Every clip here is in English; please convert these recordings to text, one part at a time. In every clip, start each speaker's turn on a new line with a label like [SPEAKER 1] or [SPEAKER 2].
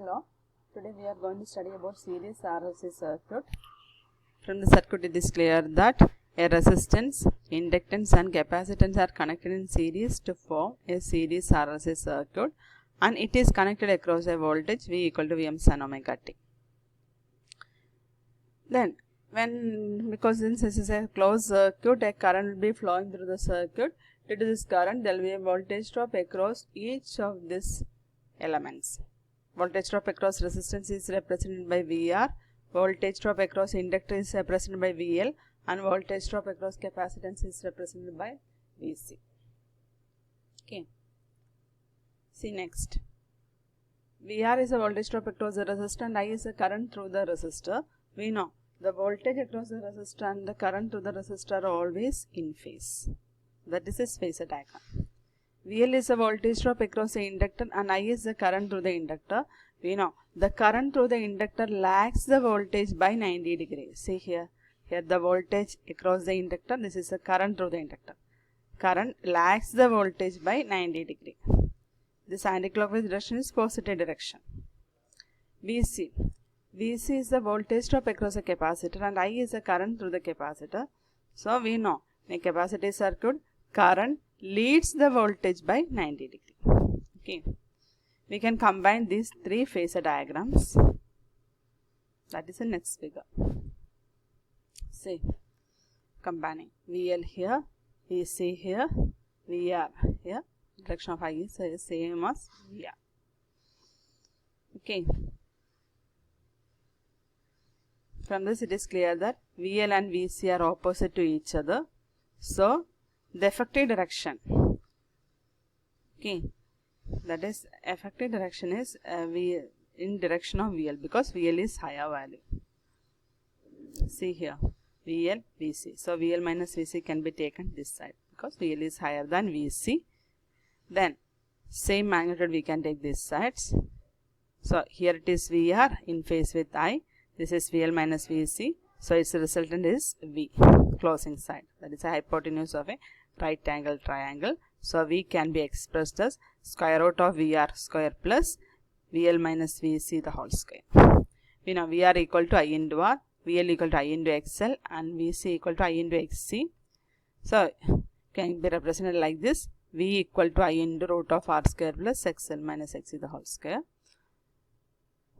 [SPEAKER 1] Hello, today we are going to study about series RLC circuit. From the circuit it is clear that a resistance, inductance and capacitance are connected in series to form a series RLC circuit, and it is connected across a voltage V equal to Vm sin omega t. Then because since this is a closed circuit, a current will be flowing through the circuit. Due to this current, there will be a voltage drop across each of these elements. Voltage drop across resistance is represented by VR, voltage drop across inductor is represented by VL, and voltage drop across capacitance is represented by VC. Okay. See next. VR is a voltage drop across the resistor and I is a current through the resistor. We know the voltage across the resistor and the current through the resistor are always in phase. That is its phasor diagram. VL is a voltage drop across the inductor and I is the current through the inductor. We know the current through the inductor lags the voltage by 90 degrees. See here the voltage across the inductor, this is the current through the inductor. Current lags the voltage by 90 degrees. This anti-clockwise direction is positive direction. VC is the voltage drop across the capacitor and I is the current through the capacitor. So we know in a capacitive circuit, current leads the voltage by 90 degrees. Okay. We can combine these three phasor diagrams. That is the next figure. See, combining VL here, VC here, VR here. Direction of I is same as VR. Okay. From this it is clear that VL and VC are opposite to each other. So, the effective direction, okay, that is effective direction is in direction of VL because VL is higher value. See here, VL, VC. So, VL minus VC can be taken this side because VL is higher than VC. Then, same magnitude we can take these sides. So, here it is VR in phase with I. This is VL minus VC. So, its resultant is V, closing side. That is a hypotenuse of a right angle triangle. So, V can be expressed as square root of VR square plus VL minus VC the whole square. We know VR equal to I into R, VL equal to I into XL and VC equal to I into XC. So, can be represented like this. V equal to I into root of R square plus XL minus XC the whole square.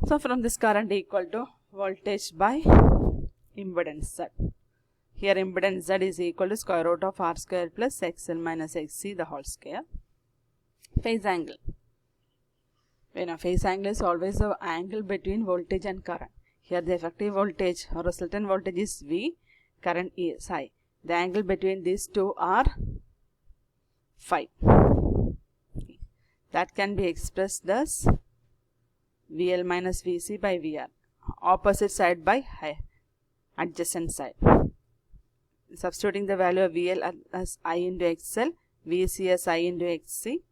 [SPEAKER 1] So, from this current equal to voltage by impedance Z. Here impedance Z is equal to square root of R square plus XL minus XC the whole square. Phase angle. We know phase angle is always the angle between voltage and current. Here the effective voltage or resultant voltage is V, current is I. The angle between these two are phi. Okay. That can be expressed as VL minus VC by VR. Opposite side by adjacent side. Substituting the value of VL as I into XL, VC as I into XC,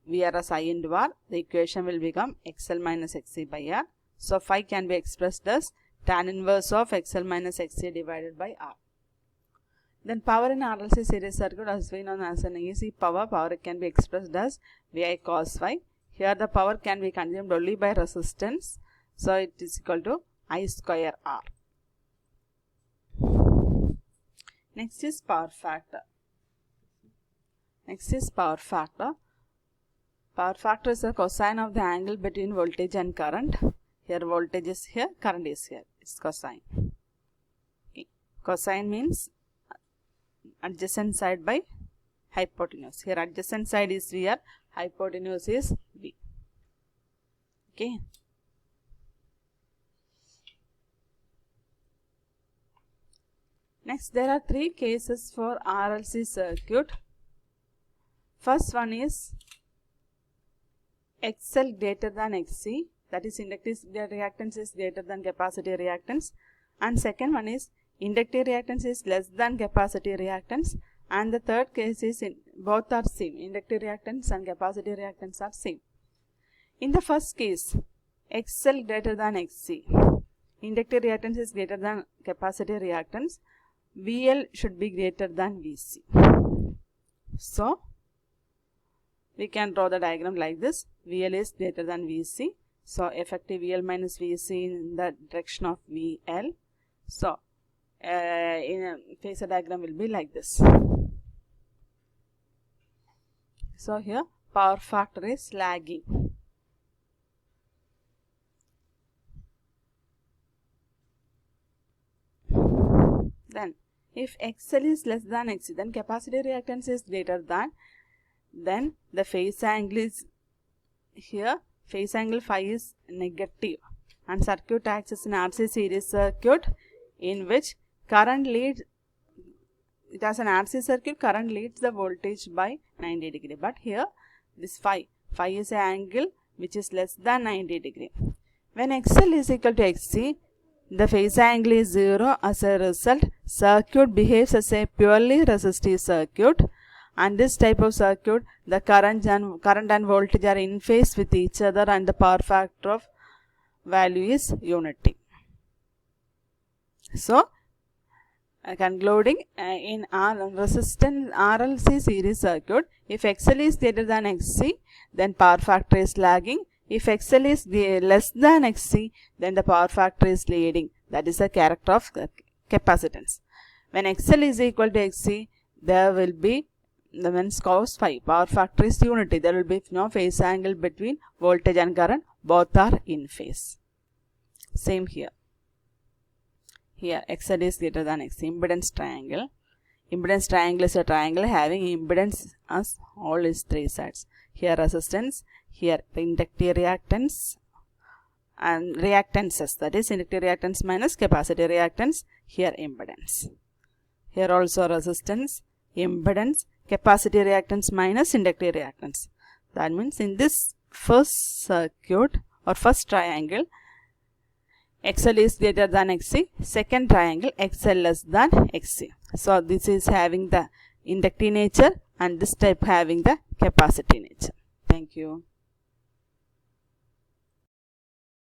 [SPEAKER 1] VR as I into R, the equation will become XL minus XC by R. So, phi can be expressed as tan inverse of XL minus XC divided by R. Then power in RLC series circuit as we know as an AC power can be expressed as VI cos phi. Here the power can be consumed only by resistance. So, it is equal to I square R. Next is power factor. Power factor is the cosine of the angle between voltage and current. Here voltage is here, current is here. It's cosine. Okay. Cosine means adjacent side by hypotenuse. Here adjacent side is VR, hypotenuse is V. Okay. Next, there are three cases for RLC circuit. First one is XL greater than XC, that is inductive reactance is greater than capacitive reactance. And second one is inductive reactance is less than capacitive reactance. And the third case is both are same, inductive reactance and capacitive reactance are same. In the first case, XL greater than XC, inductive reactance is greater than capacitive reactance. VL should be greater than VC. So, we can draw the diagram like this. VL is greater than VC. So effective VL minus VC in the direction of VL. So in a phasor diagram will be like this. So here power factor is lagging. Then if XL is less than XC, then capacitive reactance is greater than, then the phase angle is here, phase angle phi is negative, and circuit acts as an RC series circuit in which current leads, it has an RC circuit, current leads the voltage by 90 degree. But here this phi is an angle which is less than 90 degree. When XL is equal to XC, the phase angle is 0. As a result, circuit behaves as a purely resistive circuit, and this type of circuit, the current and voltage are in phase with each other, and the power factor of value is unity. So concluding, in resistance RLC series circuit, if XL is greater than XC, then power factor is lagging. If XL is less than XC, then the power factor is leading. That is the character of capacitance. When XL is equal to XC, there will be, when cos phi, power factor is unity. There will be no phase angle between voltage and current. Both are in phase. Same here. Here XL is greater than XC. Impedance triangle. Impedance triangle is a triangle having impedance as all its three sides. Here resistance, here inductive reactance and reactances, that is inductive reactance minus capacitive reactance. Here impedance. Here also resistance, impedance, capacitive reactance minus inductive reactance. That means in this first circuit or first triangle, XL is greater than XC. Second triangle, XL less than XC. So this is having the inductive nature and this type having the capacitive nature. Thank you.